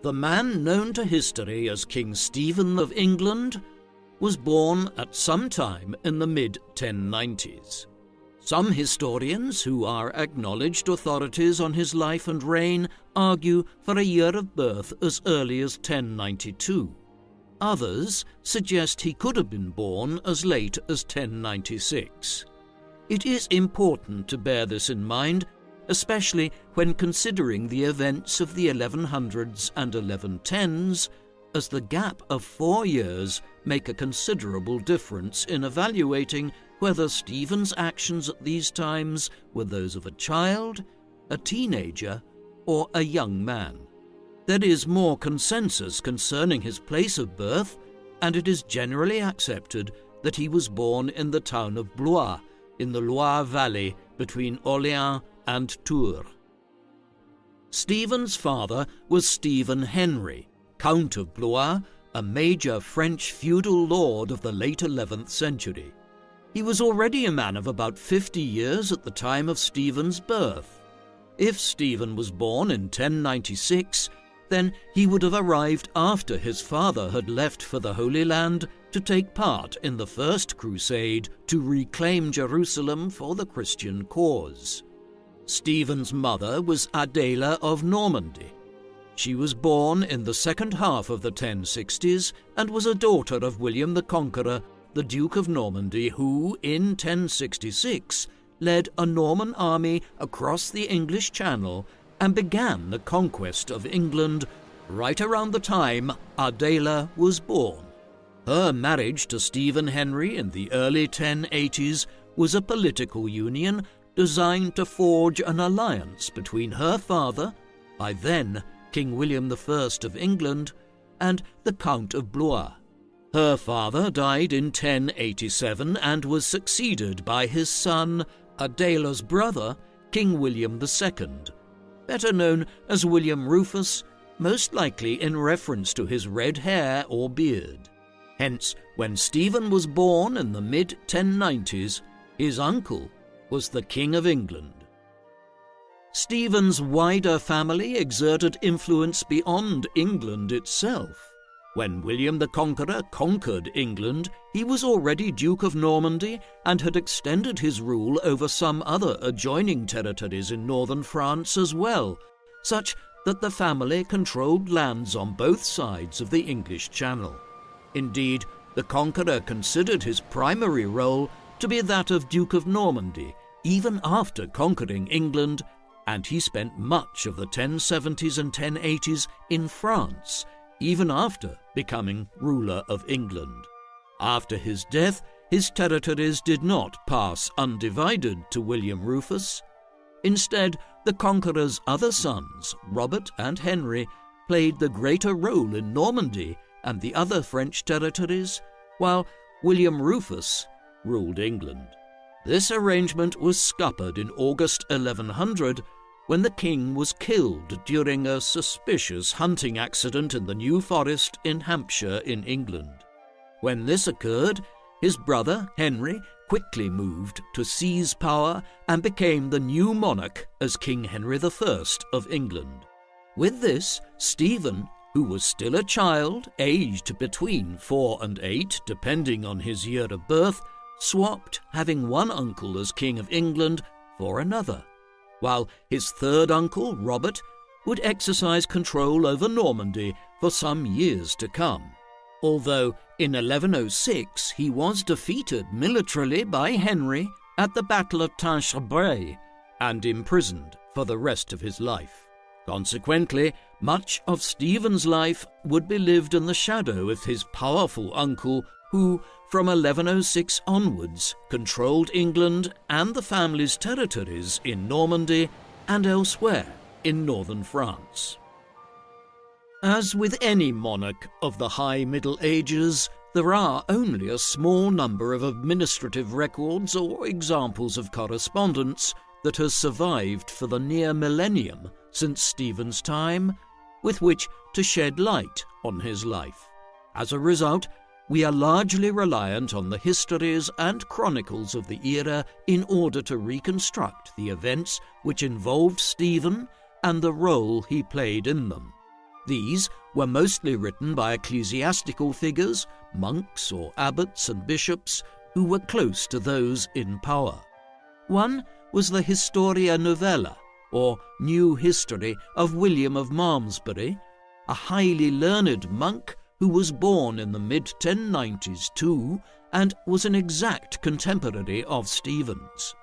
The man known to history as King Stephen of England was born at some time in the mid-1090s. Some historians, who are acknowledged authorities on his life and reign, argue for a year of birth as early as 1092. Others suggest he could have been born as late as 1096. It is important to bear this in mind, especially when considering the events of the 1100s and 1110s, as the gap of 4 years make a considerable difference in evaluating whether Stephen's actions at these times were those of a child, a teenager, or a young man. There is more consensus concerning his place of birth, and it is generally accepted that he was born in the town of Blois, in the Loire Valley between Orléans and Tours. Stephen's father was Stephen Henry, Count of Blois, a major French feudal lord of the late 11th century. He was already a man of about 50 years at the time of Stephen's birth. If Stephen was born in 1096, then he would have arrived after his father had left for the Holy Land to take part in the First Crusade to reclaim Jerusalem for the Christian cause. Stephen's mother was Adela of Normandy. She was born in the second half of the 1060s and was a daughter of William the Conqueror, the Duke of Normandy, who, in 1066, led a Norman army across the English Channel and began the conquest of England right around the time Adela was born. Her marriage to Stephen Henry in the early 1080s was a political union designed to forge an alliance between her father, by then King William I of England, and the Count of Blois. Her father died in 1087 and was succeeded by his son, Adela's brother, King William II, better known as William Rufus, most likely in reference to his red hair or beard. Hence, when Stephen was born in the mid-1090s, his uncle was the King of England. Stephen's wider family exerted influence beyond England itself. When William the Conqueror conquered England, he was already Duke of Normandy and had extended his rule over some other adjoining territories in northern France as well, such that the family controlled lands on both sides of the English Channel. Indeed, the Conqueror considered his primary role to be that of Duke of Normandy, even after conquering England, and he spent much of the 1070s and 1080s in France, even after becoming ruler of England. After his death, his territories did not pass undivided to William Rufus. Instead, the Conqueror's other sons, Robert and Henry, played the greater role in Normandy and the other French territories, while William Rufus ruled England. This arrangement was scuppered in August 1100 when the king was killed during a suspicious hunting accident in the New Forest in Hampshire in England. When this occurred, his brother Henry quickly moved to seize power and became the new monarch as King Henry I of England. With this, Stephen, who was still a child, aged between 4 and 8, depending on his year of birth, swapped having one uncle as King of England for another, while his third uncle, Robert, would exercise control over Normandy for some years to come. Although in 1106 he was defeated militarily by Henry at the Battle of Tinchebray and imprisoned for the rest of his life. Consequently, much of Stephen's life would be lived in the shadow of his powerful uncle, who, from 1106 onwards, controlled England and the family's territories in Normandy and elsewhere in northern France. As with any monarch of the High Middle Ages, there are only a small number of administrative records or examples of correspondence that has survived for the near millennium since Stephen's time, with which to shed light on his life. As a result, we are largely reliant on the histories and chronicles of the era in order to reconstruct the events which involved Stephen and the role he played in them. These were mostly written by ecclesiastical figures, monks or abbots and bishops, who were close to those in power. One was the Historia Novella, or New History of William of Malmesbury, a highly learned monk who was born in the mid-1090s too, and was an exact contemporary of Stephen's.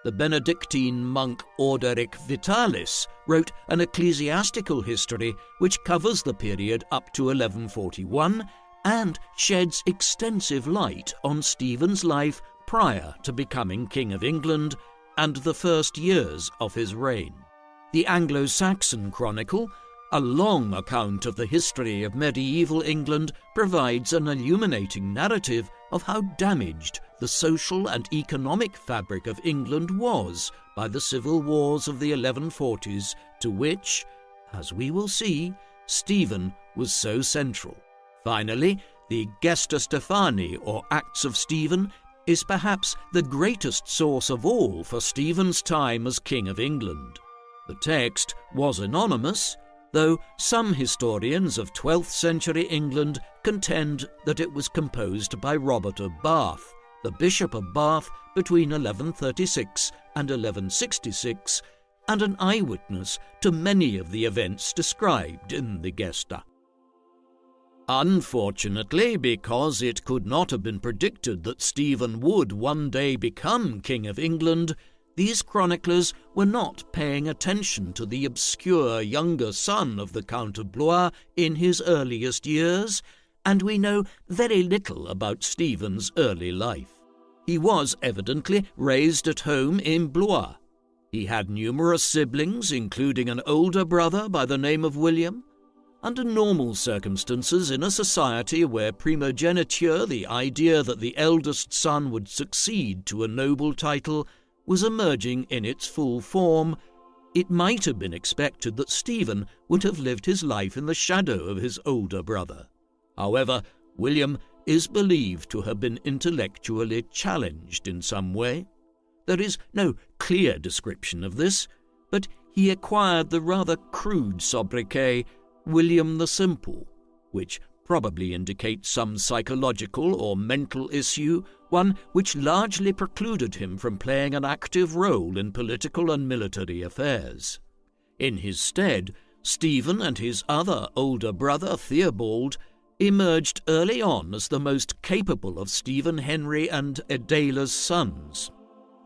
The Benedictine monk Orderic Vitalis wrote an ecclesiastical history which covers the period up to 1141 and sheds extensive light on Stephen's life prior to becoming King of England and the first years of his reign. The Anglo-Saxon Chronicle, a long account of the history of medieval England, provides an illuminating narrative of how damaged the social and economic fabric of England was by the civil wars of the 1140s, to which, as we will see, Stephen was so central. Finally, the Gesta Stephani, or Acts of Stephen, is perhaps the greatest source of all for Stephen's time as King of England. The text was anonymous, though some historians of 12th century England contend that it was composed by Robert of Bath, the Bishop of Bath between 1136 and 1166, and an eyewitness to many of the events described in the Gesta. Unfortunately, because it could not have been predicted that Stephen would one day become King of England, these chroniclers were not paying attention to the obscure younger son of the Count of Blois in his earliest years, and we know very little about Stephen's early life. He was evidently raised at home in Blois. He had numerous siblings, including an older brother by the name of William. Under normal circumstances, in a society where primogeniture, the idea that the eldest son would succeed to a noble title, was emerging in its full form, it might have been expected that Stephen would have lived his life in the shadow of his older brother. However, William is believed to have been intellectually challenged in some way. There is no clear description of this, but he acquired the rather crude sobriquet William the Simple, which probably indicates some psychological or mental issue, one which largely precluded him from playing an active role in political and military affairs. In his stead, Stephen and his other older brother Theobald emerged early on as the most capable of Stephen Henry and Adela's sons.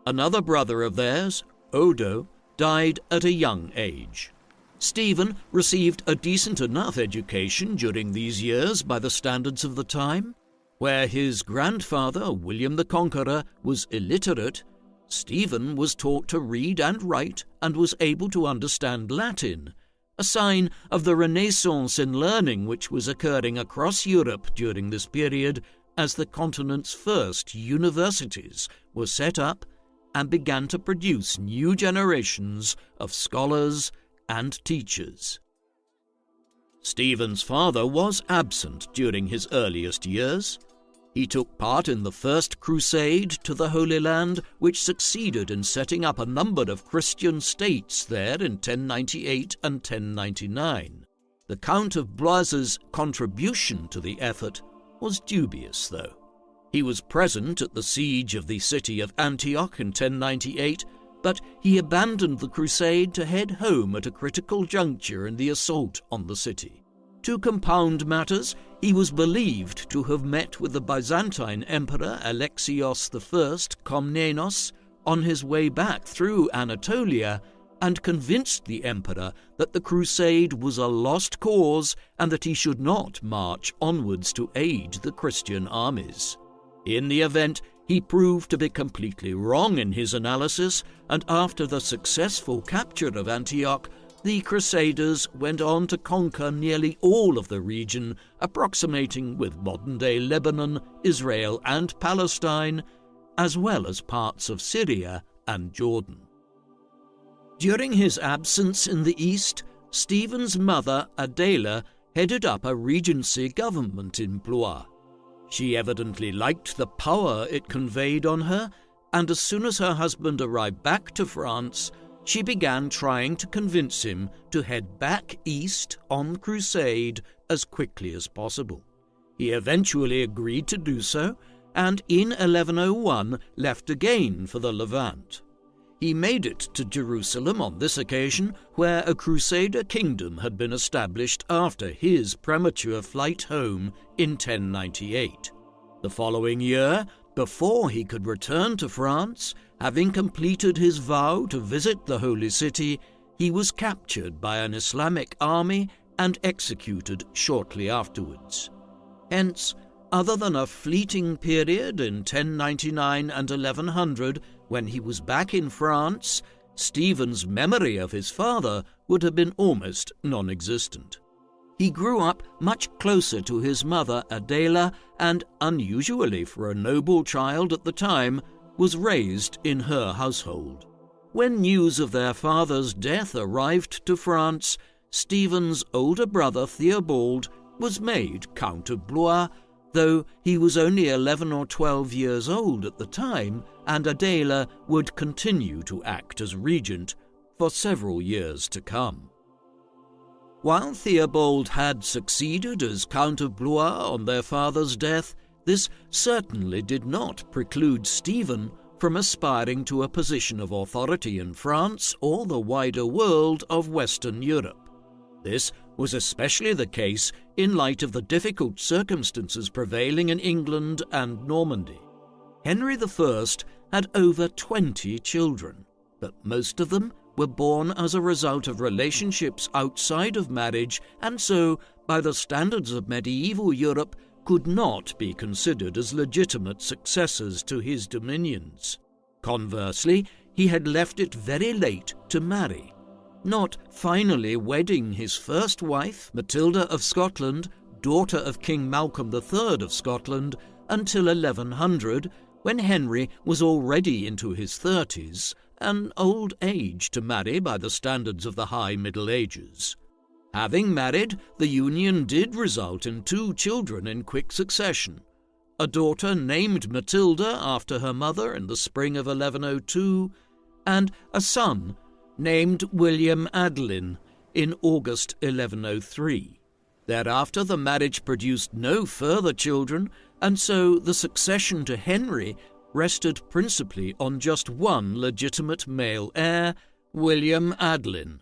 Another brother of theirs, Odo, died at a young age. Stephen received a decent enough education during these years by the standards of the time. Where his grandfather, William the Conqueror, was illiterate, Stephen was taught to read and write and was able to understand Latin, a sign of the Renaissance in learning which was occurring across Europe during this period as the continent's first universities were set up and began to produce new generations of scholars and teachers. Stephen's father was absent during his earliest years. He took part in the First Crusade to the Holy Land, which succeeded in setting up a number of Christian states there in 1098 and 1099. The Count of Blois's contribution to the effort was dubious, though. He was present at the siege of the city of Antioch in 1098, but he abandoned the crusade to head home at a critical juncture in the assault on the city. To compound matters, he was believed to have met with the Byzantine Emperor Alexios I Komnenos on his way back through Anatolia and convinced the emperor that the crusade was a lost cause and that he should not march onwards to aid the Christian armies. In the event, he proved to be completely wrong in his analysis, and after the successful capture of Antioch, the Crusaders went on to conquer nearly all of the region, approximating with modern-day Lebanon, Israel, and Palestine, as well as parts of Syria and Jordan. During his absence in the east, Stephen's mother, Adela, headed up a regency government in Blois. She evidently liked the power it conveyed on her, and as soon as her husband arrived back to France, she began trying to convince him to head back east on crusade as quickly as possible. He eventually agreed to do so, and in 1101 left again for the Levant. He made it to Jerusalem on this occasion, where a Crusader kingdom had been established after his premature flight home in 1098. The following year, before he could return to France, having completed his vow to visit the Holy City, he was captured by an Islamic army and executed shortly afterwards. Hence, other than a fleeting period in 1099 and 1100, when he was back in France, Stephen's memory of his father would have been almost non-existent. He grew up much closer to his mother Adela and, unusually for a noble child at the time, was raised in her household. When news of their father's death arrived to France, Stephen's older brother Theobald was made Count of Blois, though he was only 11 or 12 years old at the time, and Adela would continue to act as regent for several years to come. While Theobald had succeeded as Count of Blois on their father's death, this certainly did not preclude Stephen from aspiring to a position of authority in France or the wider world of Western Europe. This was especially the case in light of the difficult circumstances prevailing in England and Normandy. Henry I had over 20 children, but most of them were born as a result of relationships outside of marriage and so, by the standards of medieval Europe, could not be considered as legitimate successors to his dominions. Conversely, he had left it very late to marry, not finally wedding his first wife, Matilda of Scotland, daughter of King Malcolm III of Scotland, until 1100, when Henry was already into his 30s, an old age to marry by the standards of the High Middle Ages. Having married, the union did result in 2 children in quick succession, a daughter named Matilda after her mother in the spring of 1102, and a son named William Adelin in August 1103. Thereafter the marriage produced no further children, and so the succession to Henry rested principally on just one legitimate male heir, William Adelin.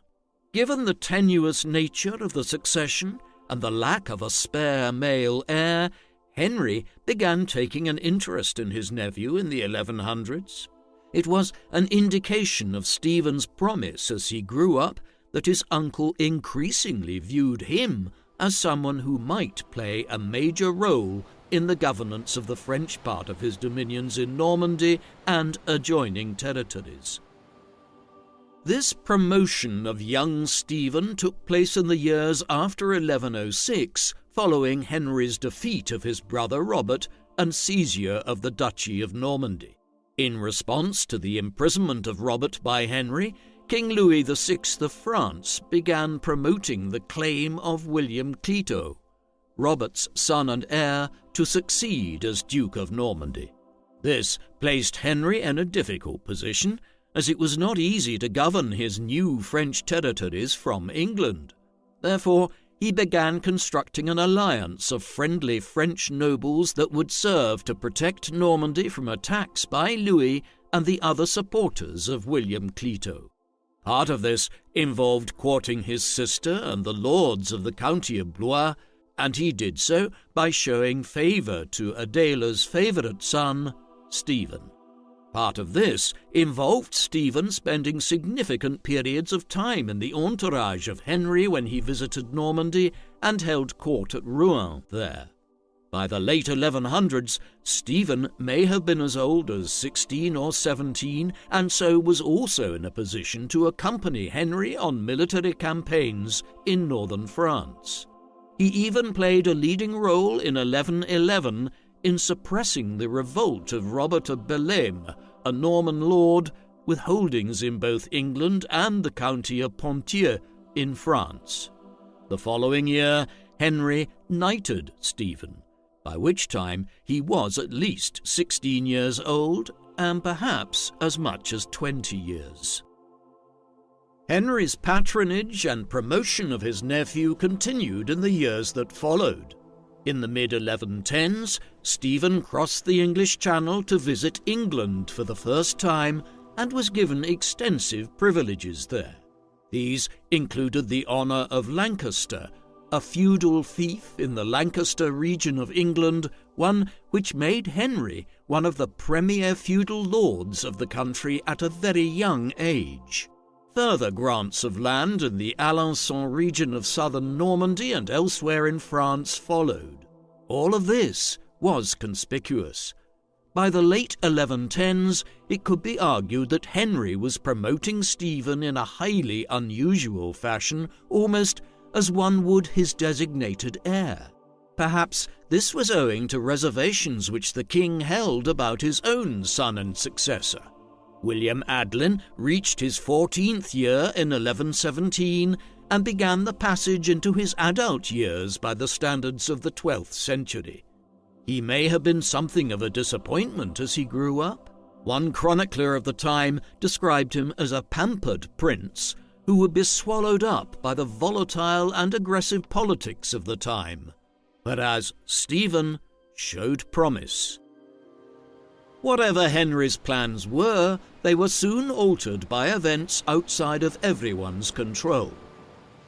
Given the tenuous nature of the succession and the lack of a spare male heir, Henry began taking an interest in his nephew in the 1100s. It was an indication of Stephen's promise as he grew up that his uncle increasingly viewed him as someone who might play a major role in the governance of the French part of his dominions in Normandy and adjoining territories. This promotion of young Stephen took place in the years after 1106, following Henry's defeat of his brother Robert and seizure of the Duchy of Normandy. In response to the imprisonment of Robert by Henry, King Louis VI of France began promoting the claim of William Clito, Robert's son and heir, to succeed as Duke of Normandy. This placed Henry in a difficult position, as it was not easy to govern his new French territories from England. Therefore, he began constructing an alliance of friendly French nobles that would serve to protect Normandy from attacks by Louis and the other supporters of William Clito. Part of this involved courting his sister and the lords of the county of Blois, and he did so by showing favour to Adela's favourite son, Stephen. Part of this involved Stephen spending significant periods of time in the entourage of Henry when he visited Normandy and held court at Rouen there. By the late 1100s, Stephen may have been as old as 16 or 17, and so was also in a position to accompany Henry on military campaigns in northern France. He even played a leading role in 1111 in suppressing the revolt of Robert of Bellême, a Norman lord with holdings in both England and the county of Ponthieu in France. The following year, Henry knighted Stephen, by which time he was at least 16 years old and perhaps as much as 20 years. Henry's patronage and promotion of his nephew continued in the years that followed. In the mid-1110s, Stephen crossed the English Channel to visit England for the first time and was given extensive privileges there. These included the honour of Lancaster, a feudal fief in the Lancaster region of England, one which made Henry one of the premier feudal lords of the country at a very young age. Further grants of land in the Alençon region of southern Normandy and elsewhere in France followed. All of this was conspicuous. By the late 1110s, it could be argued that Henry was promoting Stephen in a highly unusual fashion, almost as one would his designated heir. Perhaps this was owing to reservations which the king held about his own son and successor. William Adelin reached his 14th year in 1117 and began the passage into his adult years by the standards of the 12th century. He may have been something of a disappointment as he grew up. One chronicler of the time described him as a pampered prince who would be swallowed up by the volatile and aggressive politics of the time, whereas Stephen showed promise. Whatever Henry's plans were, they were soon altered by events outside of everyone's control.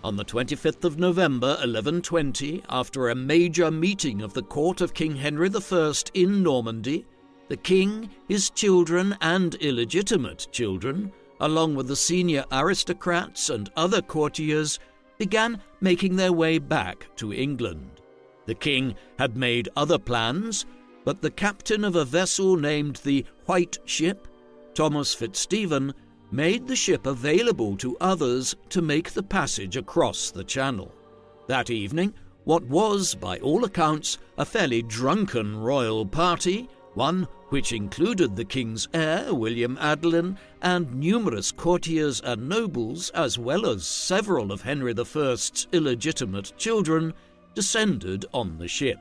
On the 25th of November 1120, after a major meeting of the court of King Henry I in Normandy, the king, his children and illegitimate children, along with the senior aristocrats and other courtiers, began making their way back to England. The king had made other plans, but the captain of a vessel named the White Ship, Thomas Fitzstephen, made the ship available to others to make the passage across the channel. That evening, what was, by all accounts, a fairly drunken royal party, one which included the king's heir, William Adelin, and numerous courtiers and nobles, as well as several of Henry I's illegitimate children, descended on the ship.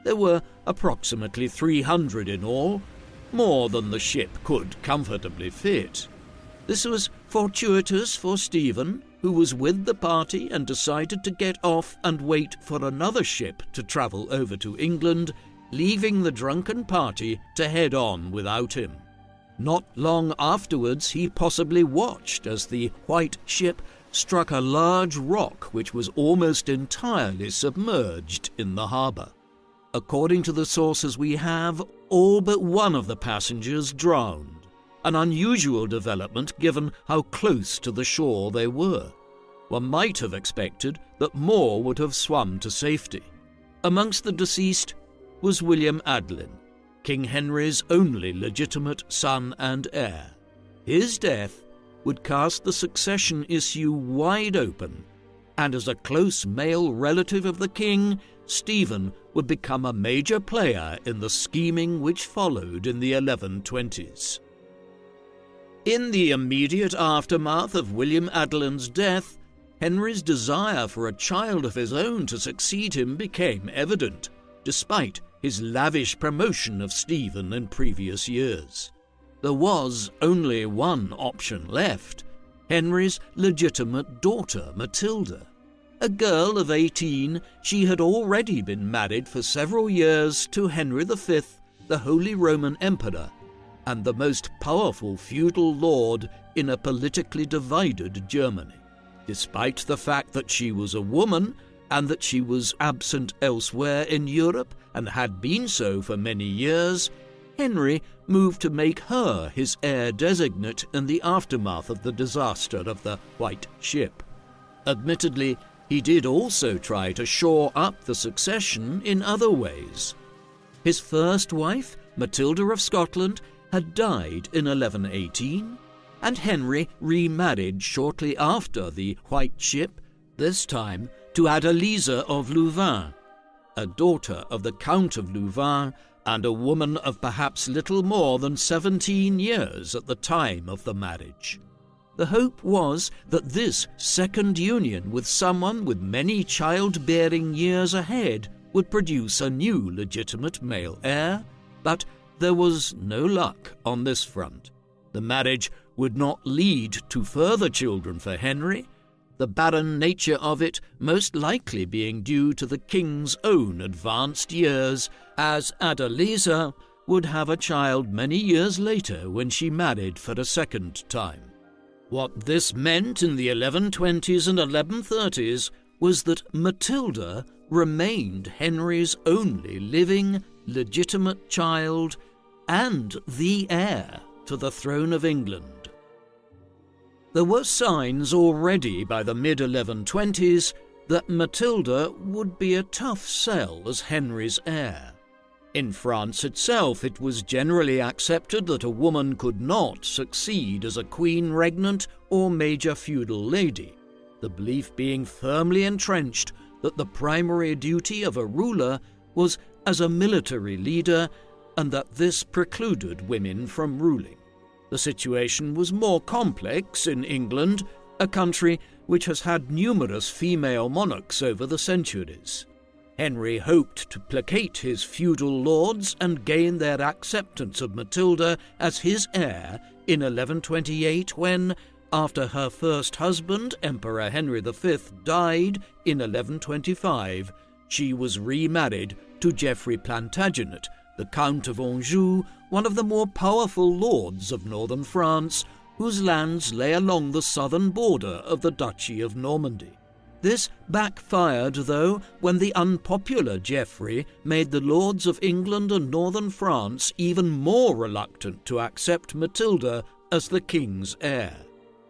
There were approximately 300 in all, more than the ship could comfortably fit. This was fortuitous for Stephen, who was with the party and decided to get off and wait for another ship to travel over to England, leaving the drunken party to head on without him. Not long afterwards, he possibly watched as the White Ship struck a large rock which was almost entirely submerged in the harbour. According to the sources we have, all but one of the passengers drowned, an unusual development given how close to the shore they were. One might have expected that more would have swum to safety. Amongst the deceased was William Adelin, King Henry's only legitimate son and heir. His death would cast the succession issue wide open, and as a close male relative of the king, Stephen would become a major player in the scheming which followed in the 1120s. In the immediate aftermath of William Adelin's death, Henry's desire for a child of his own to succeed him became evident, despite his lavish promotion of Stephen in previous years. There was only one option left: Henry's legitimate daughter, Matilda. A girl of 18, she had already been married for several years to Henry V, the Holy Roman Emperor, and the most powerful feudal lord in a politically divided Germany. Despite the fact that she was a woman, and that she was absent elsewhere in Europe and had been so for many years, Henry moved to make her his heir designate in the aftermath of the disaster of the White Ship. Admittedly, he did also try to shore up the succession in other ways. His first wife, Matilda of Scotland, had died in 1118, and Henry remarried shortly after the White Ship, this time to Adeliza of Louvain, a daughter of the Count of Louvain and a woman of perhaps little more than 17 years at the time of the marriage. The hope was that this second union with someone with many childbearing years ahead would produce a new legitimate male heir, but there was no luck on this front. The marriage would not lead to further children for Henry, the barren nature of it most likely being due to the king's own advanced years, as Adeliza would have a child many years later when she married for a second time. What this meant in the 1120s and 1130s was that Matilda remained Henry's only living, legitimate child and the heir to the throne of England. There were signs already by the mid-1120s that Matilda would be a tough sell as Henry's heir. In France itself, it was generally accepted that a woman could not succeed as a queen regnant or major feudal lady, the belief being firmly entrenched that the primary duty of a ruler was as a military leader and that this precluded women from ruling. The situation was more complex in England, a country which has had numerous female monarchs over the centuries. Henry hoped to placate his feudal lords and gain their acceptance of Matilda as his heir in 1128 when, after her first husband, Emperor Henry V, died in 1125, she was remarried to Geoffrey Plantagenet, the Count of Anjou, one of the more powerful lords of northern France, whose lands lay along the southern border of the Duchy of Normandy. This backfired, though, when the unpopular Geoffrey made the lords of England and northern France even more reluctant to accept Matilda as the king's heir.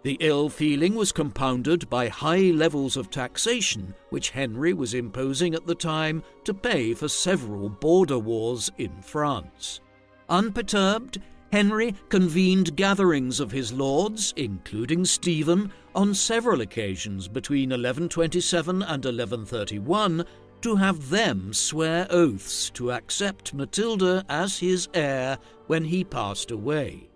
The ill feeling was compounded by high levels of taxation which Henry was imposing at the time to pay for several border wars in France. Unperturbed, Henry convened gatherings of his lords, including Stephen, on several occasions between 1127 and 1131 to have them swear oaths to accept Matilda as his heir when he passed away.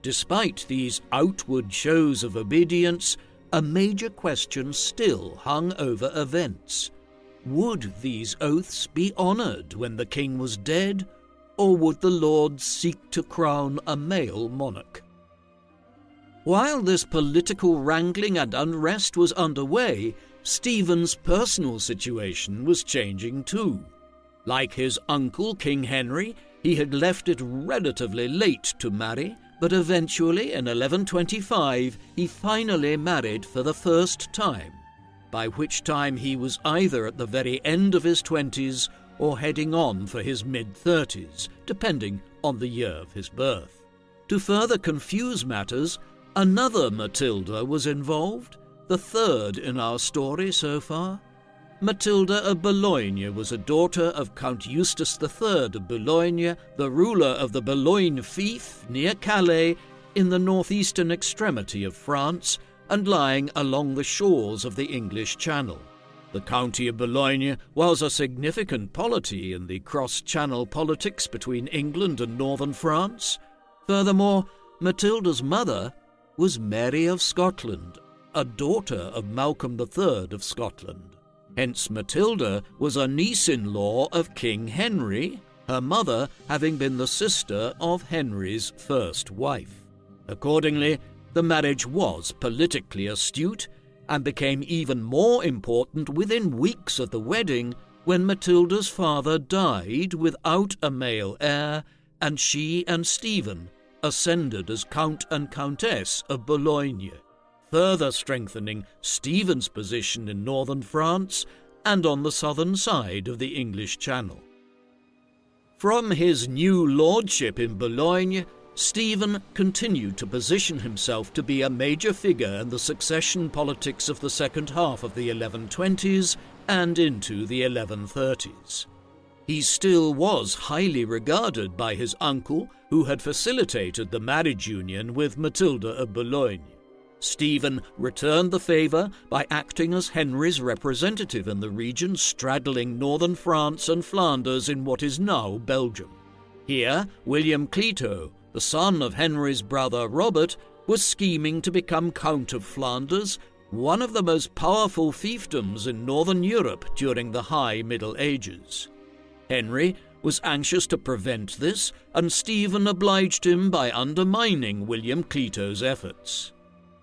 Despite these outward shows of obedience, a major question still hung over events. Would these oaths be honoured when the king was dead, or would the lords seek to crown a male monarch? While this political wrangling and unrest was underway, Stephen's personal situation was changing too. Like his uncle, King Henry, he had left it relatively late to marry, but eventually, in 1125, he finally married for the first time, by which time he was either at the very end of his 20s or heading on for his mid-30s, depending on the year of his birth. To further confuse matters, another Matilda was involved, the third in our story so far. Matilda of Boulogne was a daughter of Count Eustace III of Boulogne, the ruler of the Boulogne fief near Calais in the northeastern extremity of France and lying along the shores of the English Channel. The county of Boulogne was a significant polity in the cross-channel politics between England and northern France. Furthermore, Matilda's mother was Mary of Scotland, a daughter of Malcolm III of Scotland. Hence Matilda was a niece-in-law of King Henry, her mother having been the sister of Henry's first wife. Accordingly, the marriage was politically astute and became even more important within weeks of the wedding when Matilda's father died without a male heir and she and Stephen ascended as Count and Countess of Boulogne, further strengthening Stephen's position in northern France and on the southern side of the English Channel. From his new lordship in Boulogne, Stephen continued to position himself to be a major figure in the succession politics of the second half of the 1120s and into the 1130s. He still was highly regarded by his uncle, who had facilitated the marriage union with Matilda of Boulogne. Stephen returned the favour by acting as Henry's representative in the region straddling northern France and Flanders in what is now Belgium. Here, William Clito, the son of Henry's brother Robert, was scheming to become Count of Flanders, one of the most powerful fiefdoms in northern Europe during the High Middle Ages. Henry was anxious to prevent this, and Stephen obliged him by undermining William Clito's efforts.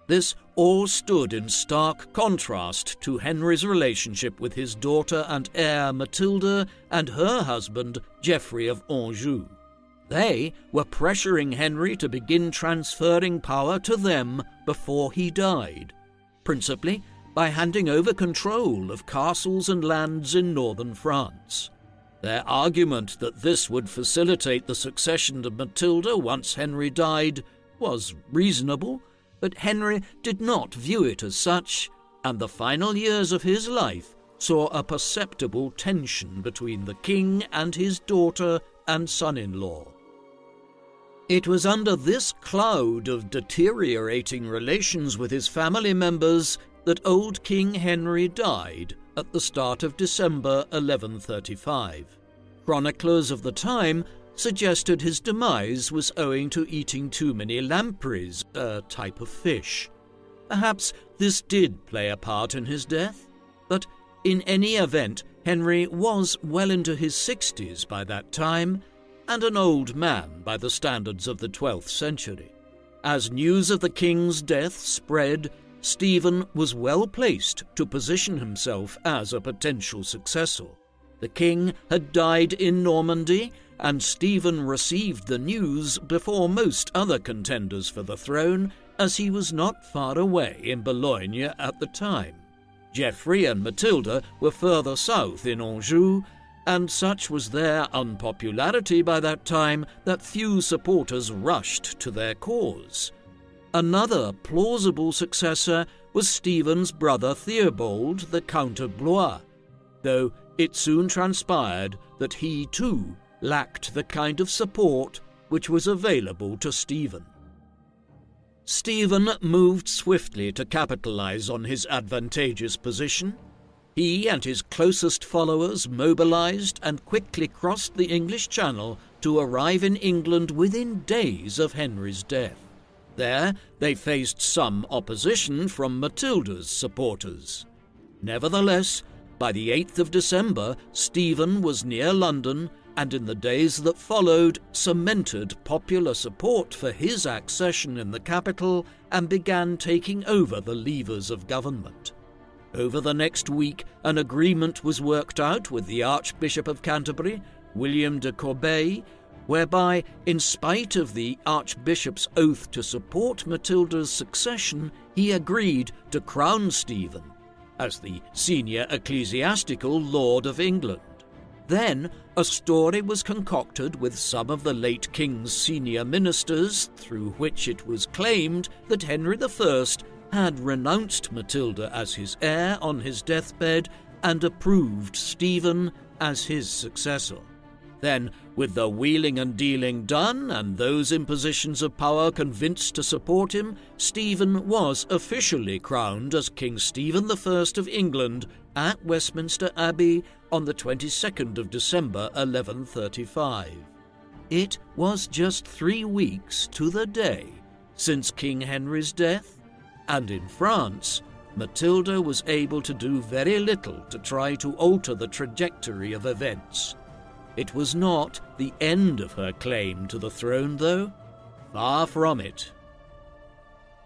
This all stood in stark contrast to Henry's relationship with his daughter and heir Matilda and her husband Geoffrey of Anjou. They were pressuring Henry to begin transferring power to them before he died, principally by handing over control of castles and lands in northern France. Their argument that this would facilitate the succession to Matilda once Henry died was reasonable, but Henry did not view it as such, and the final years of his life saw a perceptible tension between the king and his daughter and son-in-law. It was under this cloud of deteriorating relations with his family members that old King Henry died at the start of December 1135. Chroniclers of the time suggested his demise was owing to eating too many lampreys, a type of fish. Perhaps this did play a part in his death, but in any event, Henry was well into his 60s by that time, and an old man by the standards of the 12th century. As news of the king's death spread, Stephen was well placed to position himself as a potential successor. The king had died in Normandy, and Stephen received the news before most other contenders for the throne, as he was not far away in Bologna at the time. Geoffrey and Matilda were further south in Anjou, and such was their unpopularity by that time that few supporters rushed to their cause. Another plausible successor was Stephen's brother Theobald, the Count of Blois, though it soon transpired that he too lacked the kind of support which was available to Stephen. Stephen moved swiftly to capitalize on his advantageous position. He and his closest followers mobilized and quickly crossed the English Channel to arrive in England within days of Henry's death. There they faced some opposition from Matilda's supporters. Nevertheless, by the 8th of December, Stephen was near London, and in the days that followed cemented popular support for his accession in the capital and began taking over the levers of government. Over the next week, an agreement was worked out with the Archbishop of Canterbury, William de Corbeil, whereby, in spite of the Archbishop's oath to support Matilda's succession, he agreed to crown Stephen as the senior ecclesiastical Lord of England. Then a story was concocted with some of the late king's senior ministers, through which it was claimed that Henry I had renounced Matilda as his heir on his deathbed and approved Stephen as his successor. Then, with the wheeling and dealing done and those in positions of power convinced to support him, Stephen was officially crowned as King Stephen I of England at Westminster Abbey on the 22nd of December 1135. It was just 3 weeks to the day since King Henry's death, and in France, Matilda was able to do very little to try to alter the trajectory of events. It was not the end of her claim to the throne, though. Far from it.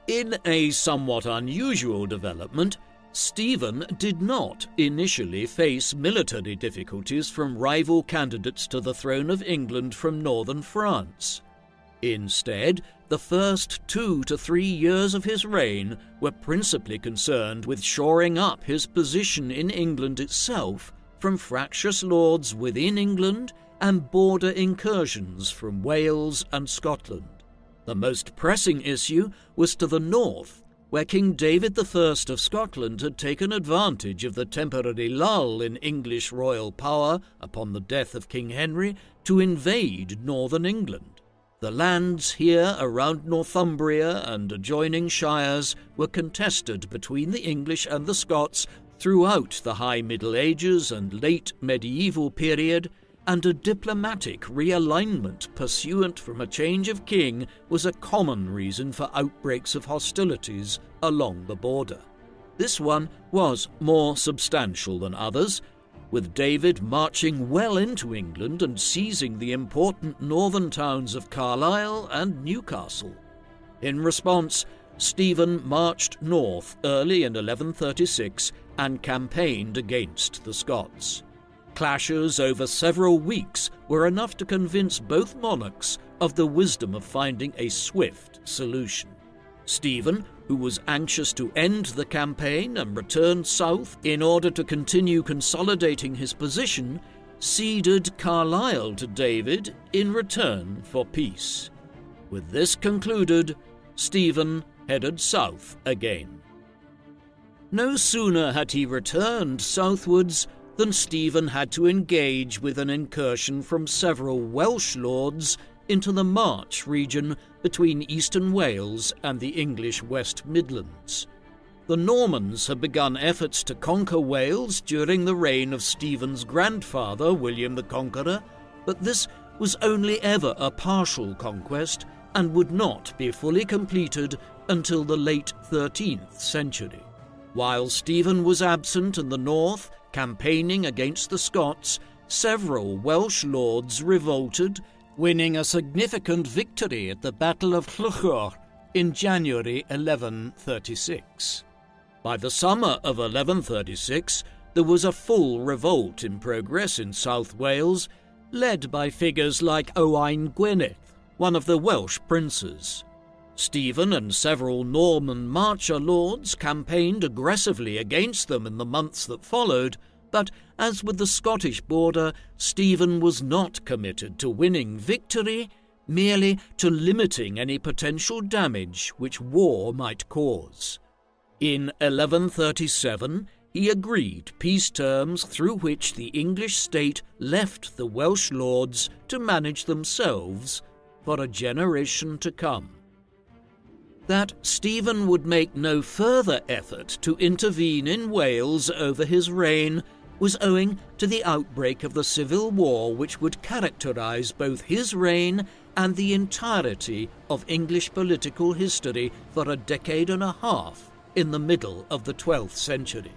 In a somewhat unusual development, Stephen did not initially face military difficulties from rival candidates to the throne of England from northern France. Instead, the first 2 to 3 years of his reign were principally concerned with shoring up his position in England itself from fractious lords within England and border incursions from Wales and Scotland. The most pressing issue was to the north, where King David I of Scotland had taken advantage of the temporary lull in English royal power upon the death of King Henry to invade northern England. The lands here around Northumbria and adjoining shires were contested between the English and the Scots throughout the High Middle Ages and late medieval period, and a diplomatic realignment pursuant from a change of king was a common reason for outbreaks of hostilities along the border. This one was more substantial than others, with David marching well into England and seizing the important northern towns of Carlisle and Newcastle. In response, Stephen marched north early in 1136 and campaigned against the Scots. Clashes over several weeks were enough to convince both monarchs of the wisdom of finding a swift solution. Stephen, who was anxious to end the campaign and return south in order to continue consolidating his position, ceded Carlisle to David in return for peace. With this concluded, Stephen headed south again. No sooner had he returned southwards than Stephen had to engage with an incursion from several Welsh lords into the March region between eastern Wales and the English West Midlands. The Normans had begun efforts to conquer Wales during the reign of Stephen's grandfather, William the Conqueror, but this was only ever a partial conquest and would not be fully completed until the late 13th century. While Stephen was absent in the north, campaigning against the Scots, several Welsh lords revolted, winning a significant victory at the Battle of Llwchor in January 1136. By the summer of 1136, there was a full revolt in progress in South Wales, led by figures like Owain Gwynedd, one of the Welsh princes. Stephen and several Norman marcher lords campaigned aggressively against them in the months that followed, but as with the Scottish border, Stephen was not committed to winning victory, merely to limiting any potential damage which war might cause. In 1137, he agreed peace terms through which the English state left the Welsh lords to manage themselves for a generation to come. That Stephen would make no further effort to intervene in Wales over his reign was owing to the outbreak of the civil war which would characterize both his reign and the entirety of English political history for a decade and a half in the middle of the 12th century.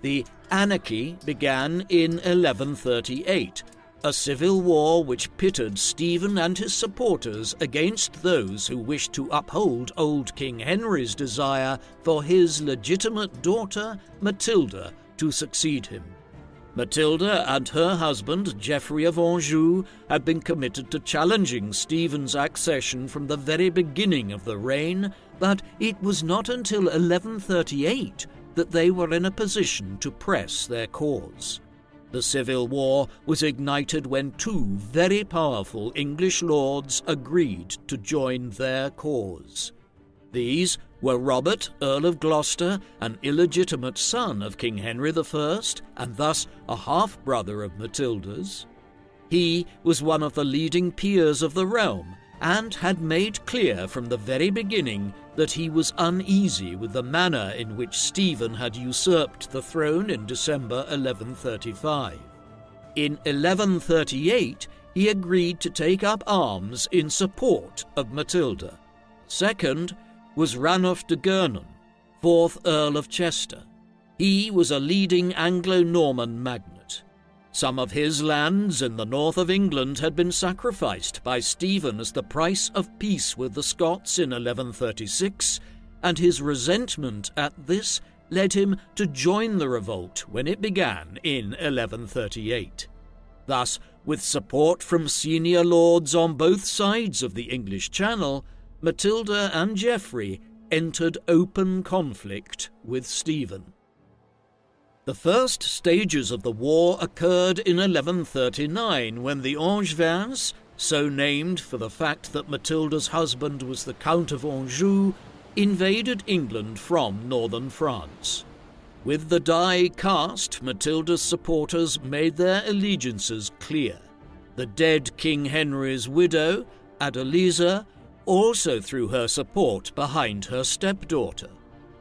The Anarchy began in 1138, a civil war which pitted Stephen and his supporters against those who wished to uphold old King Henry's desire for his legitimate daughter, Matilda, to succeed him. Matilda and her husband, Geoffrey of Anjou, had been committed to challenging Stephen's accession from the very beginning of the reign, but it was not until 1138 that they were in a position to press their cause. The Civil War was ignited when two very powerful English lords agreed to join their cause. These were Robert, Earl of Gloucester, an illegitimate son of King Henry I, and thus a half-brother of Matilda's. He was one of the leading peers of the realm, and had made clear from the very beginning that he was uneasy with the manner in which Stephen had usurped the throne in December 1135. In 1138, he agreed to take up arms in support of Matilda. Second was Ranulph de Gernon, 4th Earl of Chester. He was a leading Anglo-Norman magnate. Some of his lands in the north of England had been sacrificed by Stephen as the price of peace with the Scots in 1136, and his resentment at this led him to join the revolt when it began in 1138. Thus, with support from senior lords on both sides of the English Channel, Matilda and Geoffrey entered open conflict with Stephen. The first stages of the war occurred in 1139 when the Angevins, so named for the fact that Matilda's husband was the Count of Anjou, invaded England from northern France. With the die cast, Matilda's supporters made their allegiances clear. The dead King Henry's widow, Adeliza, also threw her support behind her stepdaughter.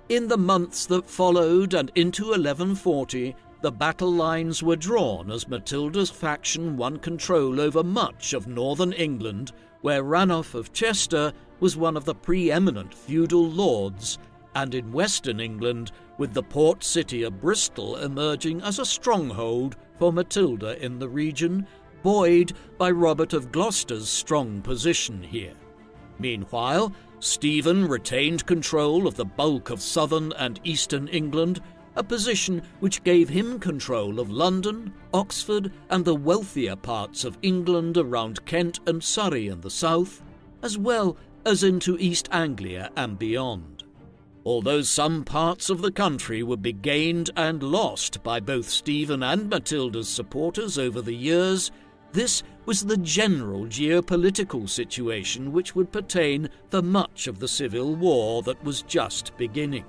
In the months that followed and into 1140, the battle lines were drawn as Matilda's faction won control over much of northern England, where Ranulph of Chester was one of the preeminent feudal lords, and in western England, with the port city of Bristol emerging as a stronghold for Matilda in the region, buoyed by Robert of Gloucester's strong position here. Meanwhile, Stephen retained control of the bulk of southern and eastern England, a position which gave him control of London, Oxford, and the wealthier parts of England around Kent and Surrey in the south, as well as into East Anglia and beyond. Although some parts of the country would be gained and lost by both Stephen and Matilda's supporters over the years, this was the general geopolitical situation which would pertain for much of the civil war that was just beginning.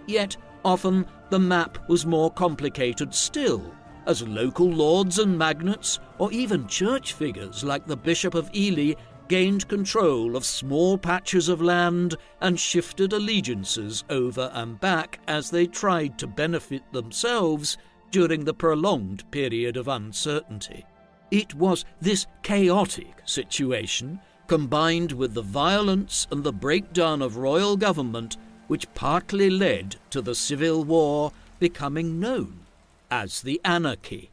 Yet, often the map was more complicated still, as local lords and magnates, or even church figures like the Bishop of Ely, gained control of small patches of land and shifted allegiances over and back as they tried to benefit themselves during the prolonged period of uncertainty. It was this chaotic situation, combined with the violence and the breakdown of royal government, which partly led to the Civil War becoming known as the Anarchy.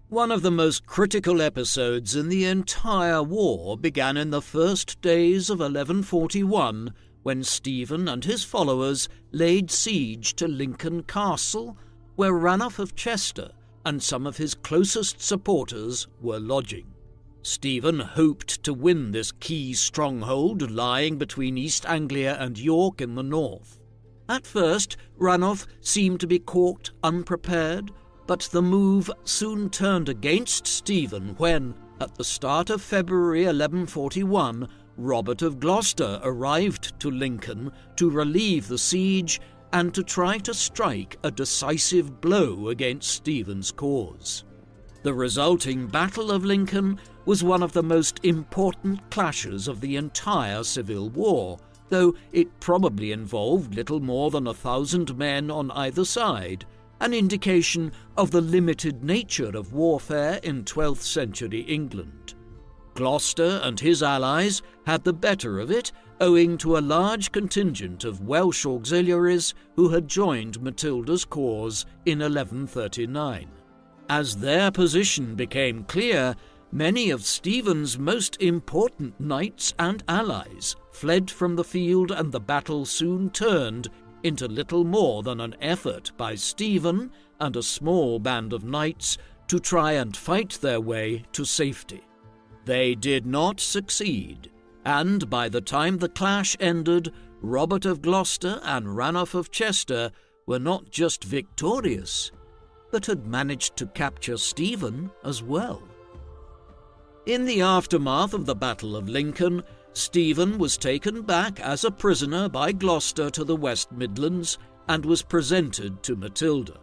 One of the most critical episodes in the entire war began in the first days of 1141, when Stephen and his followers laid siege to Lincoln Castle, where Ranulph of Chester and some of his closest supporters were lodging. Stephen hoped to win this key stronghold lying between East Anglia and York in the north. At first, Ranulph seemed to be caught unprepared, but the move soon turned against Stephen when, at the start of February 1141, Robert of Gloucester arrived to Lincoln to relieve the siege and to try to strike a decisive blow against Stephen's cause. The resulting Battle of Lincoln was one of the most important clashes of the entire Civil War, though it probably involved little more than 1,000 men on either side, an indication of the limited nature of warfare in 12th century England. Gloucester and his allies had the better of it, owing to a large contingent of Welsh auxiliaries who had joined Matilda's cause in 1139. As their position became clear, many of Stephen's most important knights and allies fled from the field, and the battle soon turned into little more than an effort by Stephen and a small band of knights to try and fight their way to safety. They did not succeed, and by the time the clash ended, Robert of Gloucester and Ranulph of Chester were not just victorious, but had managed to capture Stephen as well. In the aftermath of the Battle of Lincoln, Stephen was taken back as a prisoner by Gloucester to the West Midlands and was presented to Matilda.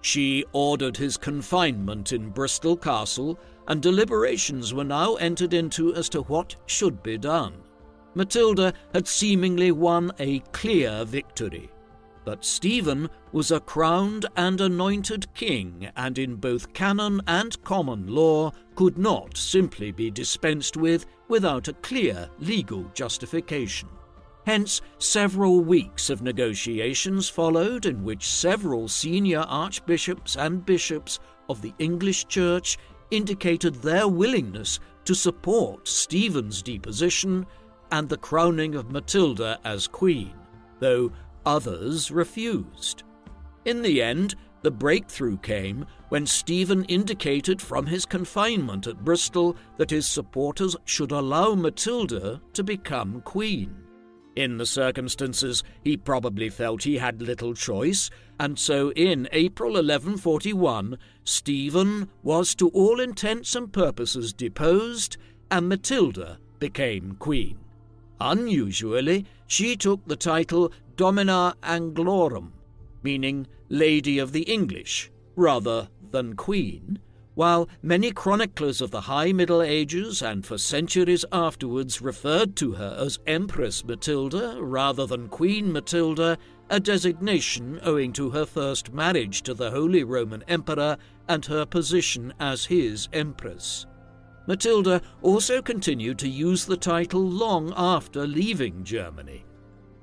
She ordered his confinement in Bristol Castle, and deliberations were now entered into as to what should be done. Matilda had seemingly won a clear victory, but Stephen was a crowned and anointed king, and in both canon and common law could not simply be dispensed with without a clear legal justification. Hence, several weeks of negotiations followed in which several senior archbishops and bishops of the English Church indicated their willingness to support Stephen's deposition and the crowning of Matilda as queen, though others refused. In the end, the breakthrough came when Stephen indicated from his confinement at Bristol that his supporters should allow Matilda to become queen. In the circumstances, he probably felt he had little choice, and so in April 1141, Stephen was to all intents and purposes deposed, and Matilda became queen. Unusually, she took the title Domina Anglorum, meaning Lady of the English, rather than Queen, while many chroniclers of the High Middle Ages and for centuries afterwards referred to her as Empress Matilda rather than Queen Matilda, a designation owing to her first marriage to the Holy Roman Emperor and her position as his empress. Matilda also continued to use the title long after leaving Germany.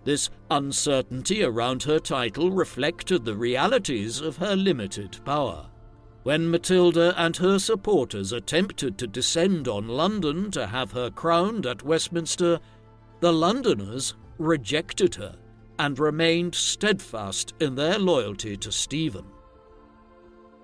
This uncertainty around her title reflected the realities of her limited power. When Matilda and her supporters attempted to descend on London to have her crowned at Westminster, the Londoners rejected her and remained steadfast in their loyalty to Stephen.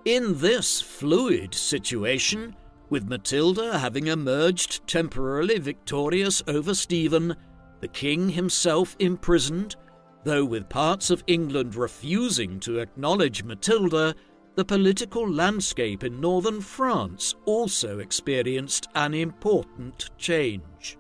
In this fluid situation, with Matilda having emerged temporarily victorious over Stephen, the king himself imprisoned, though with parts of England refusing to acknowledge Matilda, the political landscape in northern France also experienced an important change.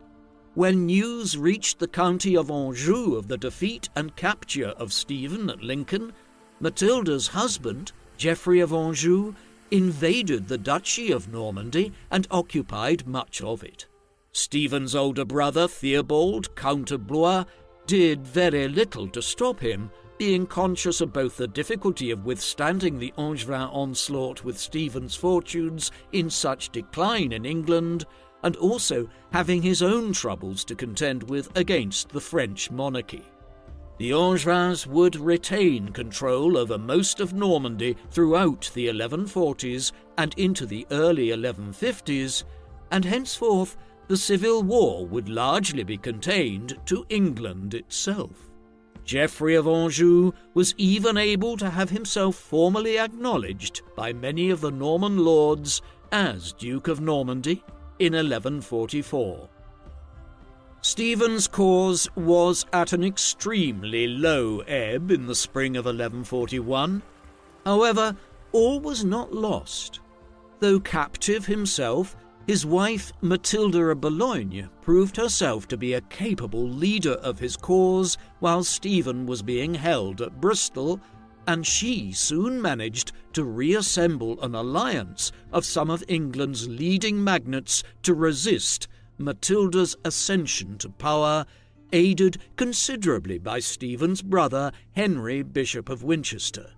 When news reached the county of Anjou of the defeat and capture of Stephen at Lincoln, Matilda's husband, Geoffrey of Anjou, invaded the Duchy of Normandy and occupied much of it. Stephen's older brother, Theobald, Count of Blois, did very little to stop him, being conscious of both the difficulty of withstanding the Angevin onslaught with Stephen's fortunes in such decline in England, and also having his own troubles to contend with against the French monarchy. The Angevins would retain control over most of Normandy throughout the 1140s and into the early 1150s, and henceforth the civil war would largely be contained to England itself. Geoffrey of Anjou was even able to have himself formally acknowledged by many of the Norman lords as Duke of Normandy in 1144. Stephen's cause was at an extremely low ebb in the spring of 1141. However, all was not lost. Though captive himself, his wife Matilda of Boulogne proved herself to be a capable leader of his cause while Stephen was being held at Bristol, and she soon managed to reassemble an alliance of some of England's leading magnates to resist Matilda's ascension to power, aided considerably by Stephen's brother Henry, Bishop of Winchester.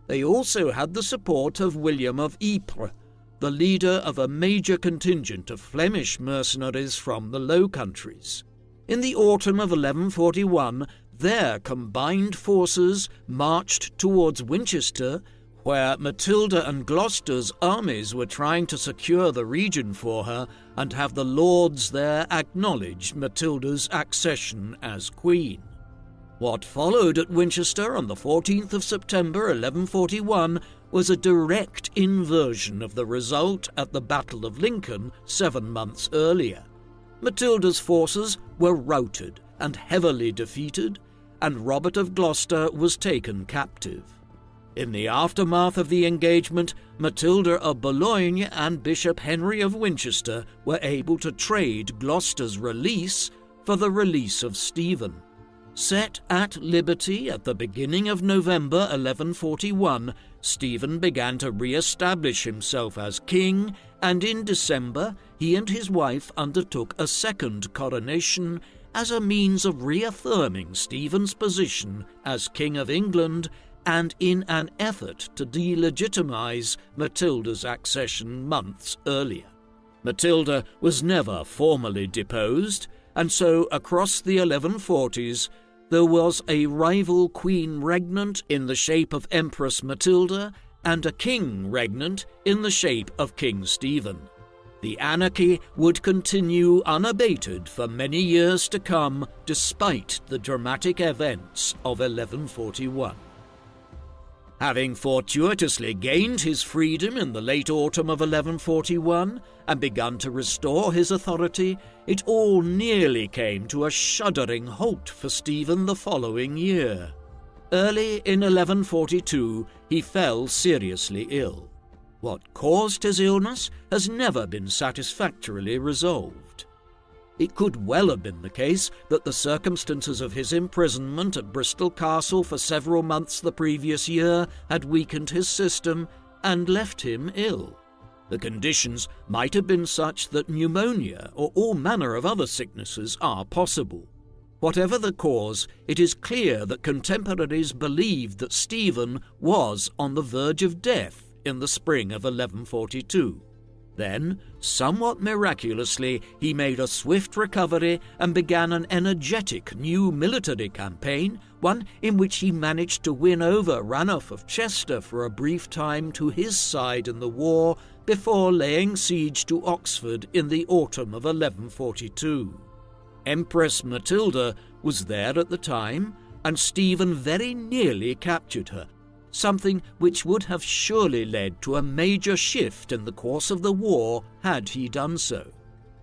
They also had the support of William of Ypres, the leader of a major contingent of Flemish mercenaries from the Low Countries. In the autumn of 1141, their combined forces marched towards Winchester, where Matilda and Gloucester's armies were trying to secure the region for her and have the lords there acknowledge Matilda's accession as queen. What followed at Winchester on the 14th of September 1141 was a direct inversion of the result at the Battle of Lincoln 7 months earlier. Matilda's forces were routed and heavily defeated, and Robert of Gloucester was taken captive. In the aftermath of the engagement, Matilda of Boulogne and Bishop Henry of Winchester were able to trade Gloucester's release for the release of Stephen. Set at liberty at the beginning of November 1141, Stephen began to re-establish himself as king, and in December he and his wife undertook a second coronation as a means of reaffirming Stephen's position as King of England and in an effort to delegitimize Matilda's accession months earlier. Matilda was never formally deposed, and so across the 1140s there was a rival queen regnant in the shape of Empress Matilda and a king regnant in the shape of King Stephen. The anarchy would continue unabated for many years to come, despite the dramatic events of 1141. Having fortuitously gained his freedom in the late autumn of 1141 and begun to restore his authority, it all nearly came to a shuddering halt for Stephen the following year. Early in 1142, he fell seriously ill. What caused his illness has never been satisfactorily resolved. It could well have been the case that the circumstances of his imprisonment at Bristol Castle for several months the previous year had weakened his system and left him ill. The conditions might have been such that pneumonia or all manner of other sicknesses are possible. Whatever the cause, it is clear that contemporaries believed that Stephen was on the verge of death in the spring of 1142. Then, somewhat miraculously, he made a swift recovery and began an energetic new military campaign one in which he managed to win over Ranulph of Chester for a brief time to his side in the war before laying siege to Oxford in the autumn of 1142. Empress Matilda was there at the time, and Stephen very nearly captured her, something which would have surely led to a major shift in the course of the war had he done so.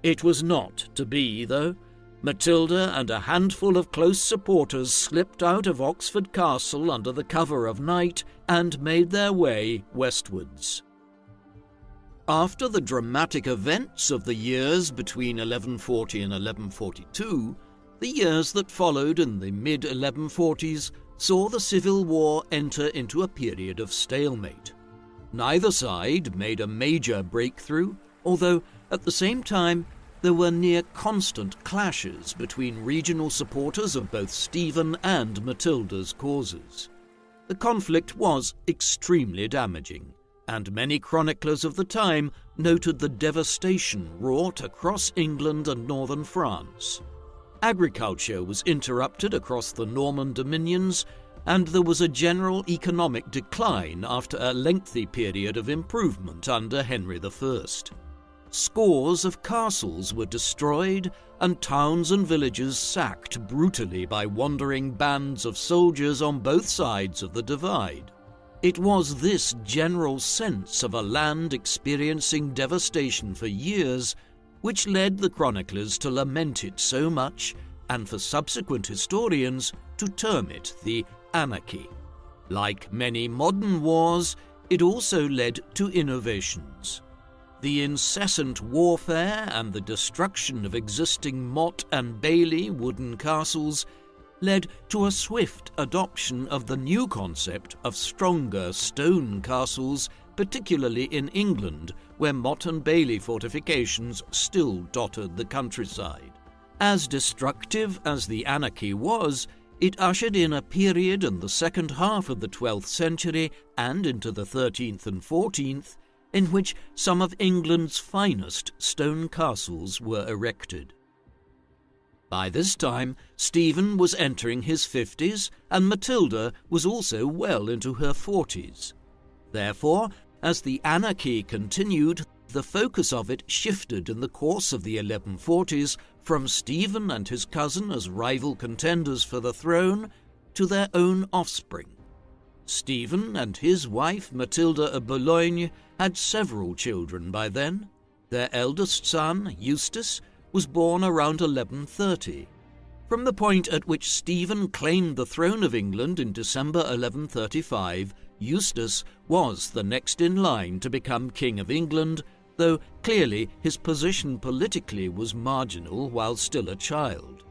It was not to be, though. Matilda and a handful of close supporters slipped out of Oxford Castle under the cover of night and made their way westwards. After the dramatic events of the years between 1140 and 1142, the years that followed in the mid-1140s saw the Civil War enter into a period of stalemate. Neither side made a major breakthrough, although at the same time there were near-constant clashes between regional supporters of both Stephen and Matilda's causes. The conflict was extremely damaging, and many chroniclers of the time noted the devastation wrought across England and northern France. Agriculture was interrupted across the Norman dominions, and there was a general economic decline after a lengthy period of improvement under Henry I. Scores of castles were destroyed and towns and villages sacked brutally by wandering bands of soldiers on both sides of the divide. It was this general sense of a land experiencing devastation for years which led the chroniclers to lament it so much, and for subsequent historians to term it the Anarchy. Like many modern wars, it also led to innovations. The incessant warfare and the destruction of existing motte and bailey wooden castles led to a swift adoption of the new concept of stronger stone castles, particularly in England, where motte and bailey fortifications still dotted the countryside. As destructive as the Anarchy was, it ushered in a period in the second half of the 12th century and into the 13th and 14th in which some of England's finest stone castles were erected. By this time, Stephen was entering his 50s, and Matilda was also well into her 40s. Therefore, as the Anarchy continued, the focus of it shifted in the course of the 1140s from Stephen and his cousin as rival contenders for the throne to their own offspring. Stephen and his wife Matilda of Boulogne had several children by then. Their eldest son, Eustace, was born around 1130. From the point at which Stephen claimed the throne of England in December 1135, Eustace was the next in line to become King of England, though clearly his position politically was marginal while still a child.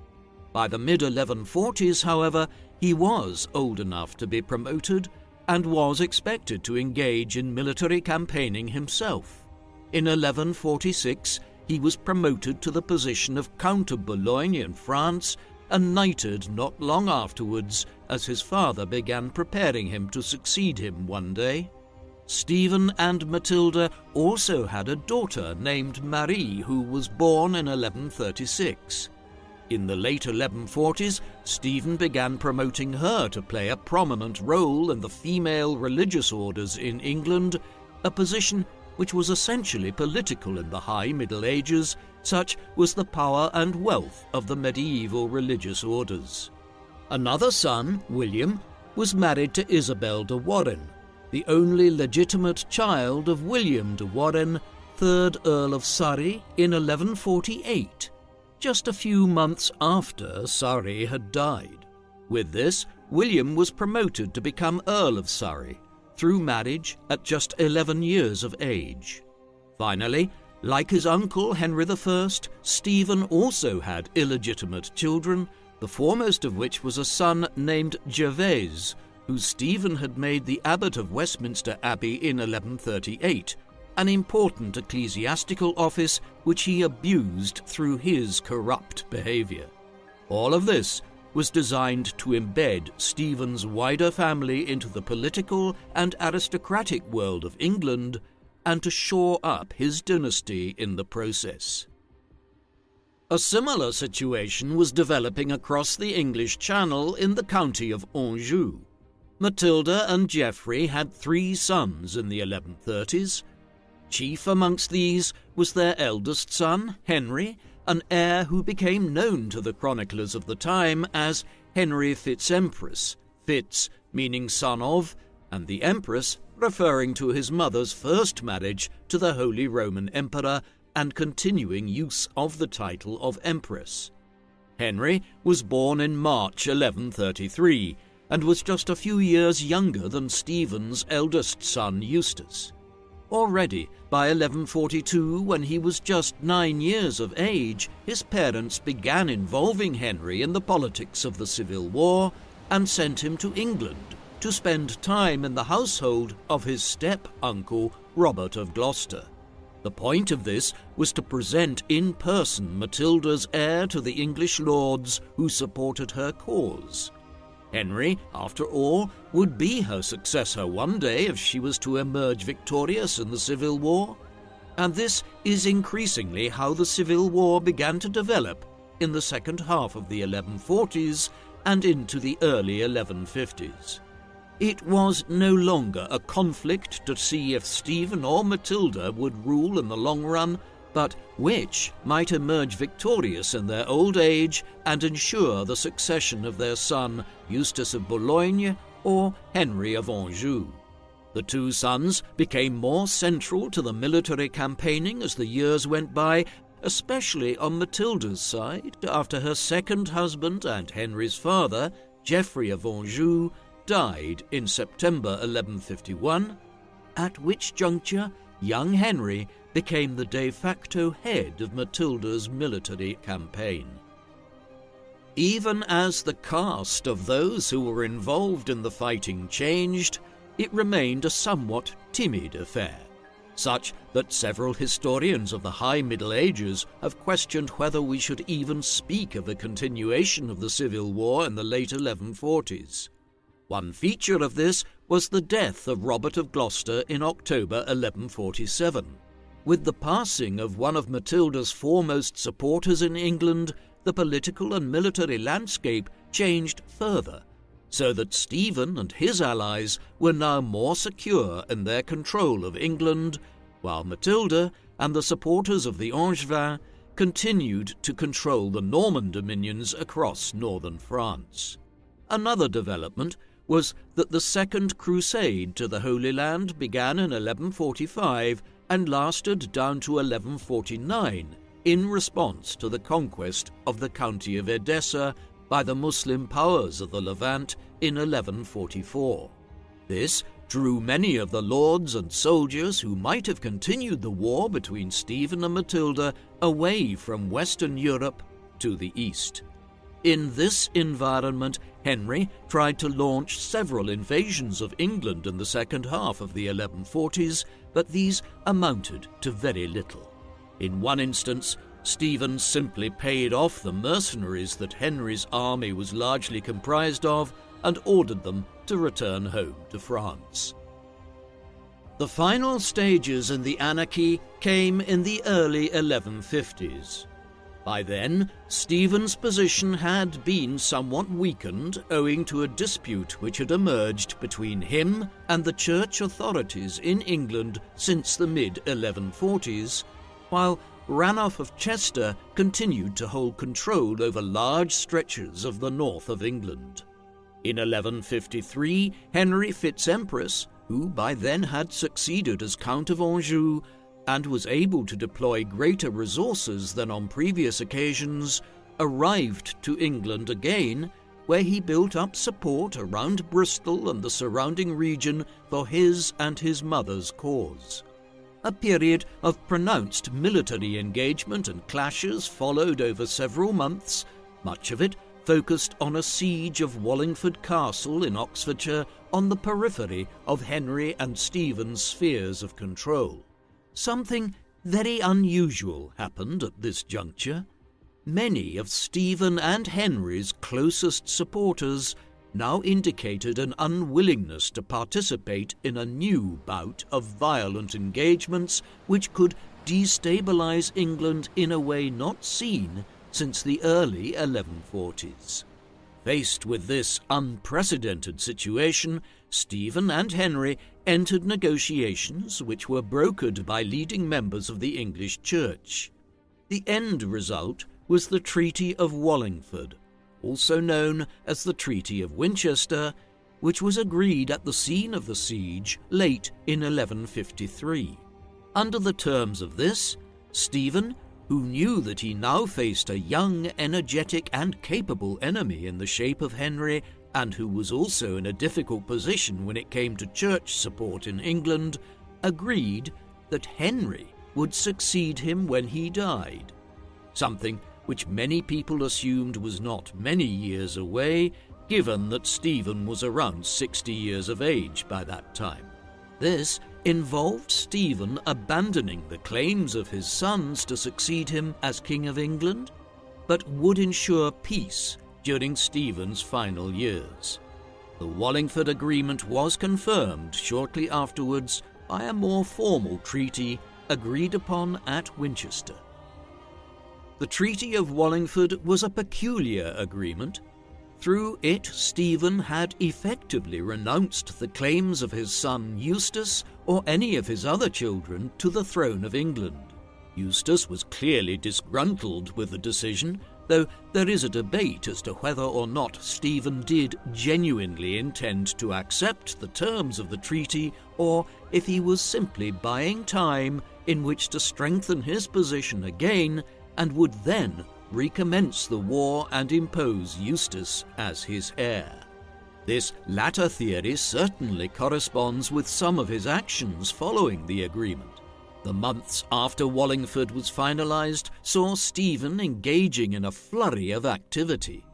By the mid-1140s, however, he was old enough to be promoted and was expected to engage in military campaigning himself. In 1146, he was promoted to the position of Count of Boulogne in France and knighted not long afterwards as his father began preparing him to succeed him one day. Stephen and Matilda also had a daughter named Marie who was born in 1136. In the late 1140s, Stephen began promoting her to play a prominent role in the female religious orders in England, a position which was essentially political in the High Middle Ages. Such was the power and wealth of the medieval religious orders. Another son, William, was married to Isabel de Warenne, the only legitimate child of William de Warenne, 3rd Earl of Surrey, in 1148, just a few months after Surrey had died. With this, William was promoted to become Earl of Surrey, through marriage at just 11 years of age. Finally, like his uncle Henry I, Stephen also had illegitimate children, the foremost of which was a son named Gervase, who Stephen had made the abbot of Westminster Abbey in 1138, an important ecclesiastical office which he abused through his corrupt behaviour. All of this was designed to embed Stephen's wider family into the political and aristocratic world of England and to shore up his dynasty in the process. A similar situation was developing across the English Channel in the county of Anjou. Matilda and Geoffrey had 3 sons in the 1130s. Chief amongst these was their eldest son, Henry, an heir who became known to the chroniclers of the time as Henry Fitz-Empress, Fitz meaning son of, and the Empress referring to his mother's first marriage to the Holy Roman Emperor and continuing use of the title of Empress. Henry was born in March 1133 and was just a few years younger than Stephen's eldest son Eustace. Already by 1142, when he was just 9 years of age, his parents began involving Henry in the politics of the Civil War and sent him to England to spend time in the household of his step-uncle Robert of Gloucester. The point of this was to present in person Matilda's heir to the English lords who supported her cause. Henry, after all, would be her successor one day if she was to emerge victorious in the Civil War. And this is increasingly how the Civil War began to develop in the second half of the 1140s and into the early 1150s. It was no longer a conflict to see if Stephen or Matilda would rule in the long run, but which might emerge victorious in their old age and ensure the succession of their son Eustace of Boulogne or Henry of Anjou. The 2 sons became more central to the military campaigning as the years went by, especially on Matilda's side, after her second husband and Henry's father, Geoffrey of Anjou, died in September 1151, at which juncture young Henry became the de facto head of Matilda's military campaign. Even as the caste of those who were involved in the fighting changed, it remained a somewhat timid affair, such that several historians of the High Middle Ages have questioned whether we should even speak of a continuation of the Civil War in the late 1140s. One feature of this was the death of Robert of Gloucester in October 1147. With the passing of one of Matilda's foremost supporters in England, the political and military landscape changed further, so that Stephen and his allies were now more secure in their control of England, while Matilda and the supporters of the Angevins continued to control the Norman dominions across northern France. Another development was that the Second Crusade to the Holy Land began in 1145 and lasted down to 1149 in response to the conquest of the county of Edessa by the Muslim powers of the Levant in 1144. This drew many of the lords and soldiers who might have continued the war between Stephen and Matilda away from Western Europe to the east. In this environment, Henry tried to launch several invasions of England in the second half of the 1140s, but these amounted to very little. In one instance, Stephen simply paid off the mercenaries that Henry's army was largely comprised of and ordered them to return home to France. The final stages in the anarchy came in the early 1150s. By then, Stephen's position had been somewhat weakened owing to a dispute which had emerged between him and the church authorities in England since the mid-1140s, while Ranulph of Chester continued to hold control over large stretches of the north of England. In 1153, Henry Fitz-Empress, who by then had succeeded as Count of Anjou, and was able to deploy greater resources than on previous occasions, arrived to England again, where he built up support around Bristol and the surrounding region for his and his mother's cause. A period of pronounced military engagement and clashes followed over several months, much of it focused on a siege of Wallingford Castle in Oxfordshire on the periphery of Henry and Stephen's spheres of control. Something very unusual happened at this juncture. Many of Stephen and Henry's closest supporters now indicated an unwillingness to participate in a new bout of violent engagements which could destabilize England in a way not seen since the early 1140s. Faced with this unprecedented situation, Stephen and Henry entered negotiations which were brokered by leading members of the English Church. The end result was the Treaty of Wallingford, also known as the Treaty of Winchester, which was agreed at the scene of the siege late in 1153. Under the terms of this, Stephen, who knew that he now faced a young, energetic and capable enemy in the shape of Henry, and who was also in a difficult position when it came to church support in England, agreed that Henry would succeed him when he died, something which many people assumed was not many years away, given that Stephen was around 60 years of age by that time. This involved Stephen abandoning the claims of his sons to succeed him as King of England, but would ensure peace during Stephen's final years. The Wallingford Agreement was confirmed shortly afterwards by a more formal treaty agreed upon at Winchester. The Treaty of Wallingford was a peculiar agreement. Through it, Stephen had effectively renounced the claims of his son Eustace or any of his other children to the throne of England. Eustace was clearly disgruntled with the decision, though there is a debate as to whether or not Stephen did genuinely intend to accept the terms of the treaty, or if he was simply buying time in which to strengthen his position again and would then recommence the war and impose Eustace as his heir. This latter theory certainly corresponds with some of his actions following the agreement. The months after Wallingford was finalised saw Stephen engaging in a flurry of activity.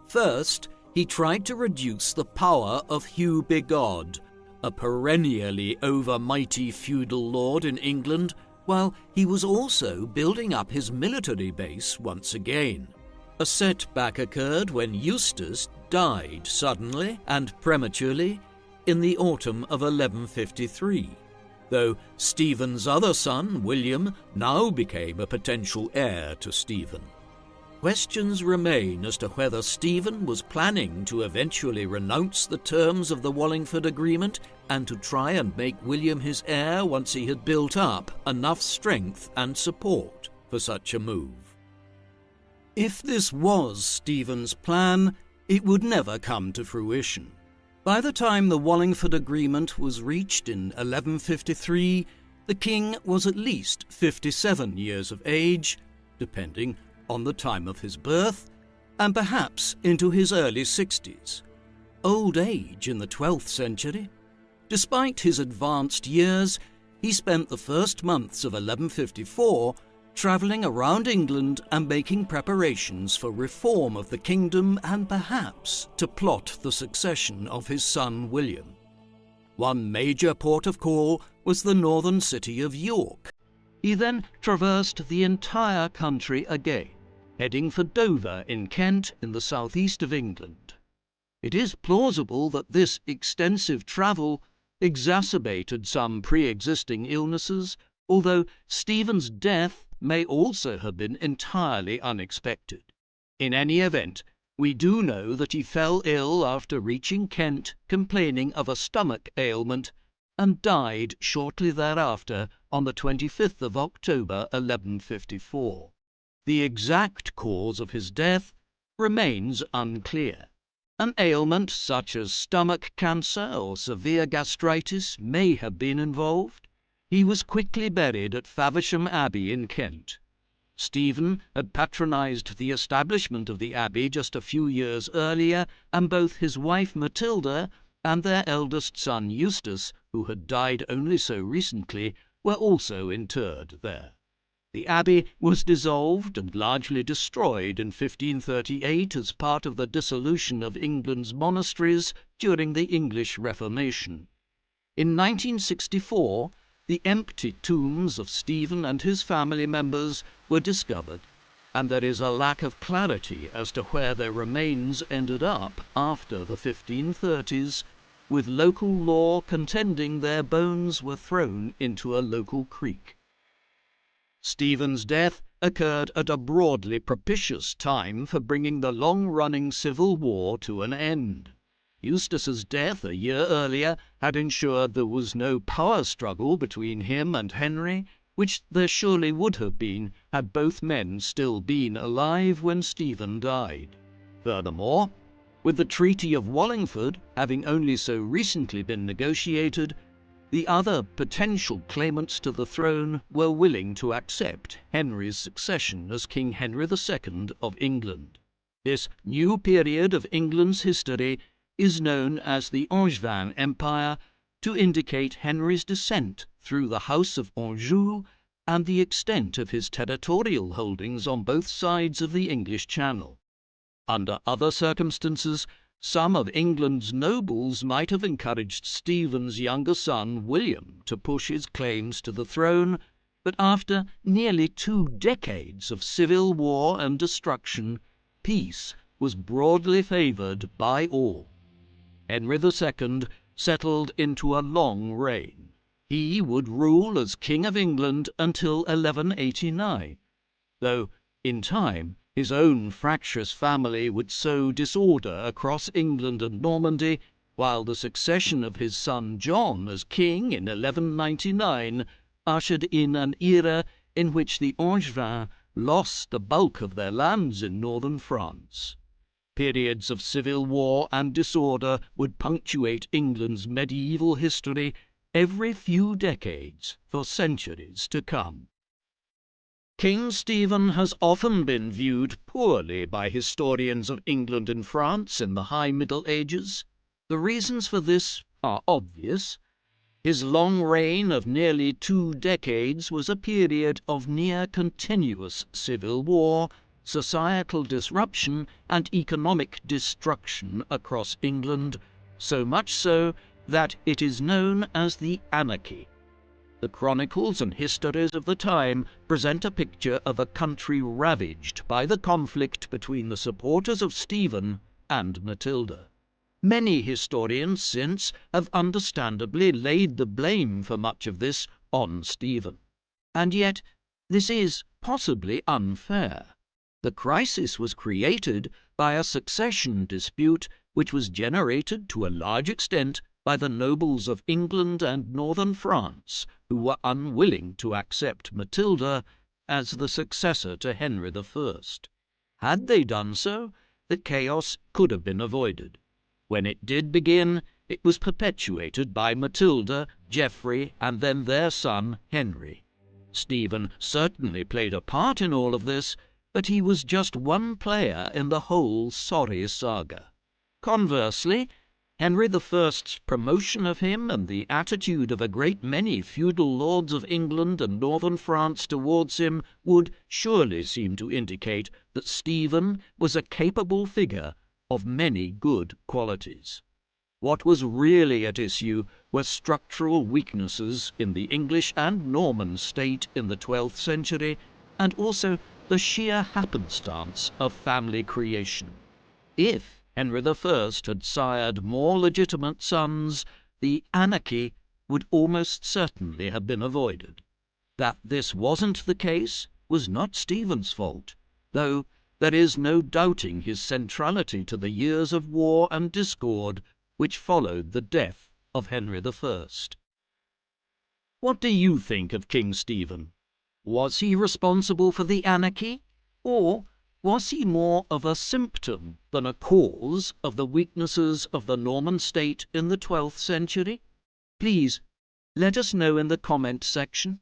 First, he tried to reduce the power of Hugh Bigod, a perennially overmighty feudal lord in England, while he was also building up his military base once again. A setback occurred when Eustace died suddenly and prematurely in the autumn of 1153, though Stephen's other son, William, now became a potential heir to Stephen. Questions remain as to whether Stephen was planning to eventually renounce the terms of the Wallingford Agreement and to try and make William his heir once he had built up enough strength and support for such a move. If this was Stephen's plan, it would never come to fruition. By the time the Wallingford Agreement was reached in 1153, the king was at least 57 years of age, depending on the time of his birth, and perhaps into his early 60s. Old age in the 12th century. Despite his advanced years, he spent the first months of 1154 travelling around England and making preparations for reform of the kingdom and perhaps to plot the succession of his son William. One major port of call was the northern city of York. He then traversed the entire country again, heading for Dover in Kent in the southeast of England. It is plausible that this extensive travel exacerbated some pre-existing illnesses, although Stephen's death may also have been entirely unexpected. In any event, we do know that he fell ill after reaching Kent, complaining of a stomach ailment, and died shortly thereafter on the 25th of October 1154. The exact cause of his death remains unclear. An ailment such as stomach cancer or severe gastritis may have been involved. He was quickly buried at Faversham Abbey in Kent. Stephen had patronised the establishment of the abbey just a few years earlier, and both his wife Matilda and their eldest son Eustace, who had died only so recently, were also interred there. The abbey was dissolved and largely destroyed in 1538 as part of the dissolution of England's monasteries during the English Reformation. In 1964, the empty tombs of Stephen and his family members were discovered, and there is a lack of clarity as to where their remains ended up after the 1530s, with local law contending their bones were thrown into a local creek. Stephen's death occurred at a broadly propitious time for bringing the long-running civil war to an end. Eustace's death a year earlier had ensured there was no power struggle between him and Henry, which there surely would have been had both men still been alive when Stephen died. Furthermore, with the Treaty of Wallingford having only so recently been negotiated, the other potential claimants to the throne were willing to accept Henry's succession as King Henry II of England. This new period of England's history is known as the Angevin Empire, to indicate Henry's descent through the House of Anjou and the extent of his territorial holdings on both sides of the English Channel. Under other circumstances, some of England's nobles might have encouraged Stephen's younger son, William, to push his claims to the throne, but after nearly 2 decades of civil war and destruction, peace was broadly favoured by all. Henry II settled into a long reign. He would rule as King of England until 1189, though in time his own fractious family would sow disorder across England and Normandy, while the succession of his son John as king in 1199 ushered in an era in which the Angevins lost the bulk of their lands in northern France. Periods of civil war and disorder would punctuate England's medieval history every few decades for centuries to come. King Stephen has often been viewed poorly by historians of England and France in the High Middle Ages. The reasons for this are obvious. His long reign of nearly 2 decades was a period of near-continuous civil war, societal disruption, and economic destruction across England, so much so that it is known as the Anarchy. The chronicles and histories of the time present a picture of a country ravaged by the conflict between the supporters of Stephen and Matilda. Many historians since have understandably laid the blame for much of this on Stephen. And yet this is possibly unfair. The crisis was created by a succession dispute which was generated to a large extent by the nobles of England and northern France, who were unwilling to accept Matilda as the successor to Henry I. Had they done so, the chaos could have been avoided. When it did begin, it was perpetuated by Matilda, Geoffrey, and then their son Henry. Stephen certainly played a part in all of this, but he was just one player in the whole sorry saga. Conversely, Henry I's promotion of him and the attitude of a great many feudal lords of England and northern France towards him would surely seem to indicate that Stephen was a capable figure of many good qualities. What was really at issue were structural weaknesses in the English and Norman state in the 12th century, and also the sheer happenstance of family creation. If Henry I had sired more legitimate sons, the anarchy would almost certainly have been avoided. That this wasn't the case was not Stephen's fault, though there is no doubting his centrality to the years of war and discord which followed the death of Henry I. What do you think of King Stephen? Was he responsible for the anarchy, or was he more of a symptom than a cause of the weaknesses of the Norman state in the 12th century? Please let us know in the comment section.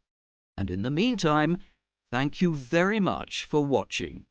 And in the meantime, thank you very much for watching.